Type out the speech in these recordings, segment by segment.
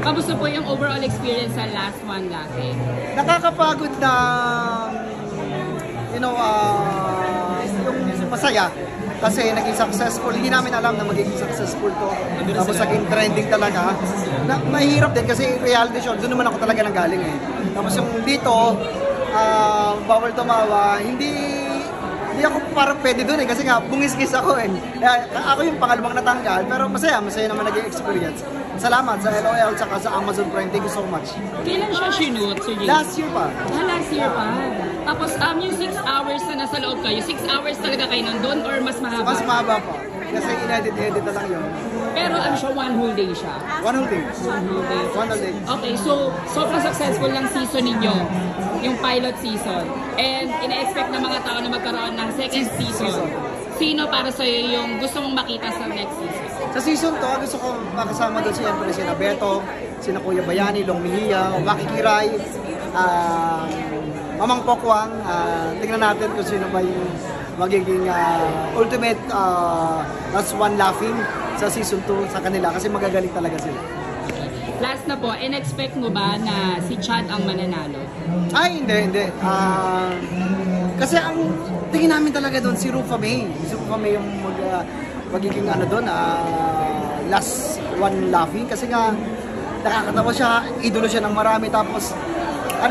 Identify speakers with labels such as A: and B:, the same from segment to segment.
A: Kamusta po yung overall experience sa last one natin?
B: Nakakapagod na, you know, yung masaya. Kasi naging successful. Hindi namin alam na magiging successful to. Tapos naging trending talaga. Mahirap din kasi reality show, doon naman ako talaga nanggaling eh. Tapos yung dito, bawal tumawa, hindi ako parang pwede doon eh, kasi nga bungis-gis ako eh. Ako yung pangalawang natanggal, pero masaya naman naging experience. Salamat sa LOL at sa Amazon Prime, thank you so much.
A: Kailan siya shoot, Sir Jay?
B: Last year pa.
A: Last year pa. Tapos yung 6 hours na nasa loob kayo, 6 hours talaga kayo nandun or mas mahaba?
B: Mas mahaba pa. Kasi in-edit na lang yun.
A: Pero ano siya, one whole day siya?
B: One whole day. One whole day.
A: Okay, so sobrang successful ng season ninyo, yung pilot season. And ina-expect ng mga tao na magkaroon ng second season. Sino para sa'yo yung gusto mong makita sa next season?
B: Sa season to, gusto ko makasama doon siyempre sina Beto, sina Kuya Bayani, Long Mejia, Maki Kiray, Mamang Pokwang. Tingnan natin kung sino ba yung magiging ultimate last one laughing sa season 2 sa kanila kasi magagaling talaga sila.
A: Last na po, in-expect mo ba na si Chad ang mananalo?
B: Ay, hindi. Kasi ang tingin namin talaga doon si Rufa May. Si Rufa May yung magiging doon, last one laughing. Kasi nga, nakakatawa siya, idolo siya ng marami. Tapos,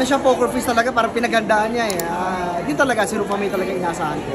B: siya, poker face talaga, parang pinaghandaan niya eh. Yun talaga, si Rufa May talaga inasahan ko.